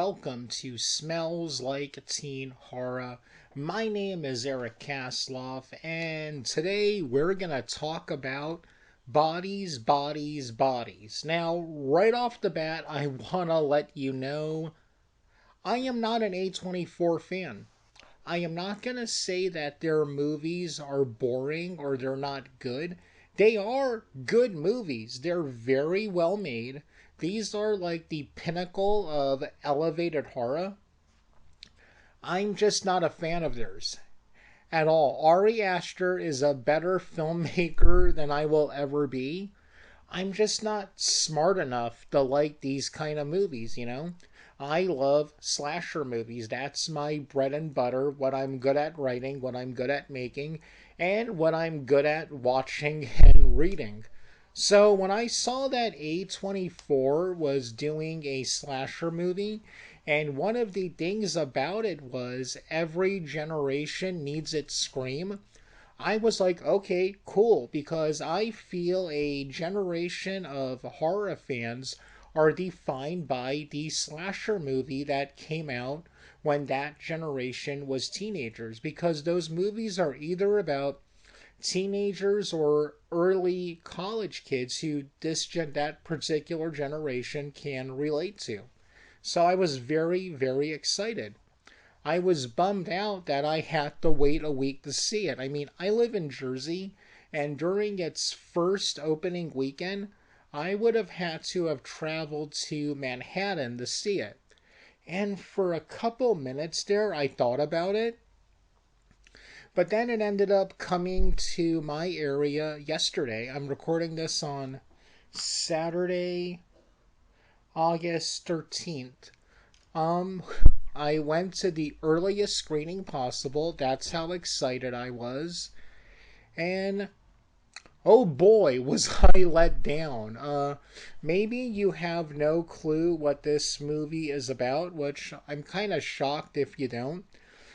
welcome to Smells Like Teen Horror. My name is Eric Kasloff, and today we're gonna talk about bodies, bodies, bodies. Now, right off the bat, I wanna let you know I am not an A24 fan. I am not going to say that their movies are boring or they're not good. They are good movies. They're very well made. These are like the pinnacle of elevated horror. I'm just not a fan of theirs at all. Ari Aster is a better filmmaker than I will ever be. I'm just not smart enough to like these kind of movies. I love slasher movies. That's my bread and butter, what I'm good at writing, what I'm good at making, and what I'm good at watching and reading. So when I saw that A24 was doing a slasher movie, and one of the things about it was every generation needs its scream, I was like, okay, cool, because I feel a generation of horror fans are defined by the slasher movie that came out when that generation was teenagers, because those movies are either about teenagers or early college kids who that particular generation can relate to. So I was very, very excited. I was bummed out that I had to wait a week to see it. I mean, I live in Jersey, and during its first opening weekend, I would have had to have traveled to Manhattan to see it. And for a couple minutes there, I thought about it. But then it ended up coming to my area yesterday. I'm recording this on Saturday, August 13th. Um, I went to the earliest screening possible. That's how excited I was. And oh boy, was I let down. Maybe you have no clue what this movie is about, which I'm kind of shocked if you don't.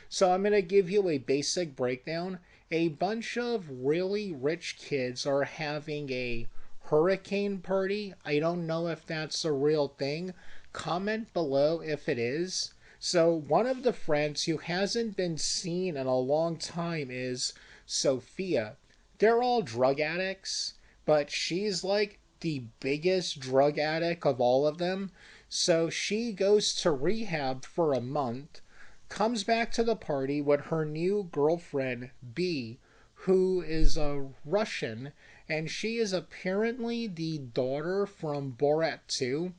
So I'm going to give you a basic breakdown. A bunch of really rich kids are having a hurricane party. I don't know if that's a real thing. Comment below if it is. So one of the friends who hasn't been seen in a long time is Sophia. They're all drug addicts, but she's like the biggest drug addict of all of them. So she goes to rehab for a month, comes back to the party with her new girlfriend, B, who is a Russian, and she is apparently the daughter from Borat 2.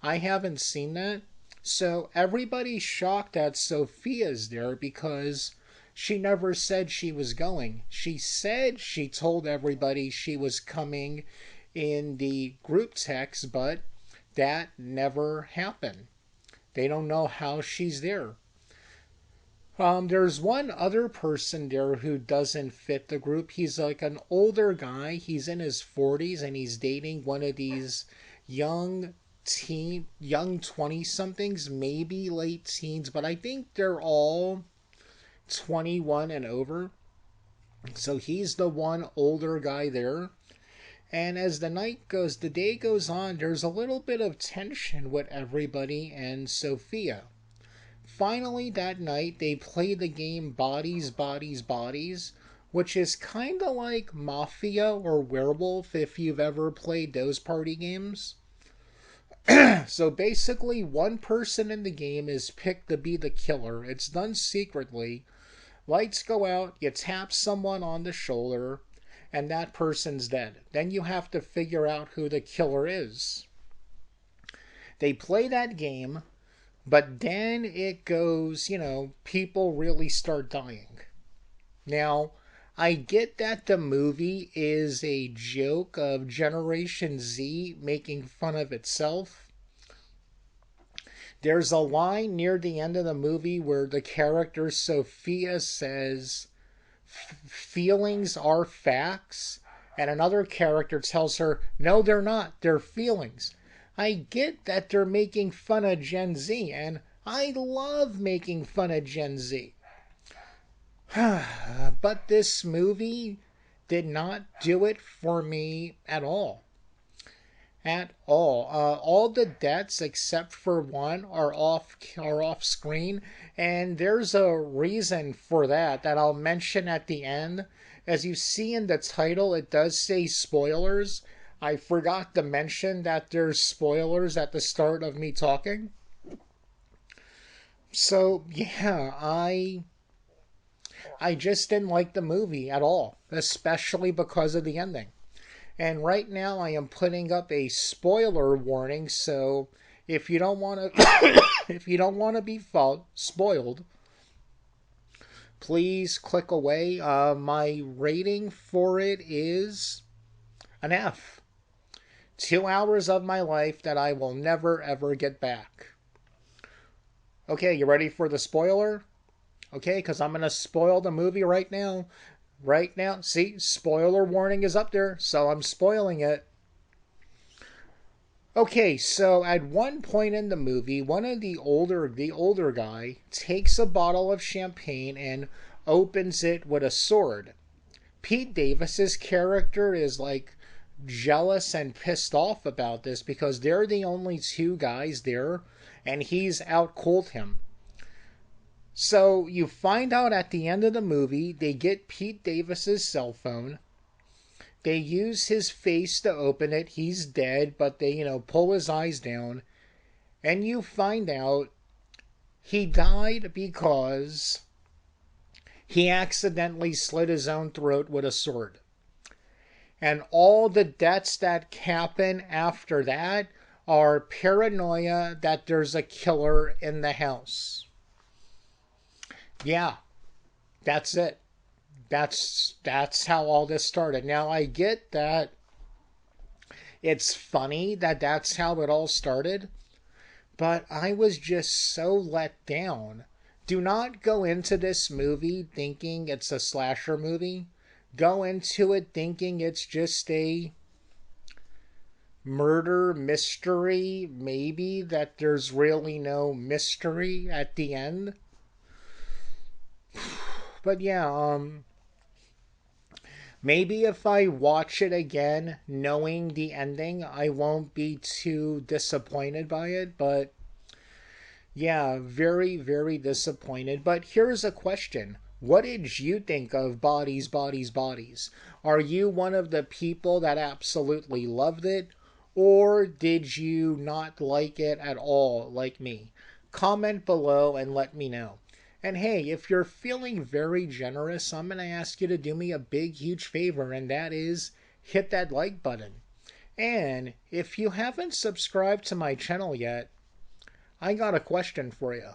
I haven't seen that. So everybody's shocked that Sophia's there because she never said she was going. She said she told everybody she was coming in the group text, but that never happened. They don't know how she's there. There's one other person there who doesn't fit the group. He's like an older guy. He's in his 40s and he's dating one of these young young 20 somethings, maybe late teens, but I think they're all 21 and over. So he's the one older guy there. And as the day goes on, there's a little bit of tension with everybody and Sophia. Finally, that night, they play the game Bodies, Bodies, Bodies, which is kind of like Mafia or Werewolf if you've ever played those party games. So basically, one person in the game is picked to be the killer. It's done secretly. Lights go out, you tap someone on the shoulder, and that person's dead. Then you have to figure out who the killer is. They play that game, but then it goes, people really start dying. Now, I get that the movie is a joke of Generation Z making fun of itself. There's a line near the end of the movie where the character Sophia says, feelings are facts, and another character tells her, no, they're not, they're feelings. I get that they're making fun of Gen Z, and I love making fun of Gen Z. But this movie did not do it for me at all. at all. All the deaths except for one are off screen, and there's a reason for that I'll mention at the end. As you see in the title, it does say spoilers. I forgot to mention that there's spoilers at the start of me talking. So yeah, I just didn't like the movie at all, especially because of the ending. And right now I am putting up a spoiler warning, so if you don't want to if you don't want to be spoiled, please click away. My rating for it is an F. 2 hours of my life that I will never ever get back. Okay, you ready for the spoiler? Okay, because I'm going to spoil the movie right now. Right now, see, spoiler warning is up there, so I'm spoiling it. Okay, so at one point in the movie, one of the older guy takes a bottle of champagne and opens it with a sword. Pete Davis's character is like jealous and pissed off about this because they're the only two guys there and he's outcooled him. So you find out at the end of the movie, they get Pete Davis's cell phone. They use his face to open it. He's dead, but they, pull his eyes down. And you find out he died because he accidentally slit his own throat with a sword. And all the deaths that happen after that are paranoia that there's a killer in the house. Yeah, that's it. That's how all this started. Now I get that it's funny that that's how it all started, but I was just so let down. Do not go into this movie thinking it's a slasher movie. Go into it thinking it's just a murder mystery, maybe that there's really no mystery at the end. But yeah, maybe if I watch it again knowing the ending, I won't be too disappointed by it, but yeah, very, very disappointed. But here's a question. What did you think of Bodies, Bodies, Bodies? Are you one of the people that absolutely loved it? Or did you not like it at all, like me? Comment below and let me know. And hey, if you're feeling very generous, I'm going to ask you to do me a big, huge favor, and that is hit that like button. And if you haven't subscribed to my channel yet, I got a question for you.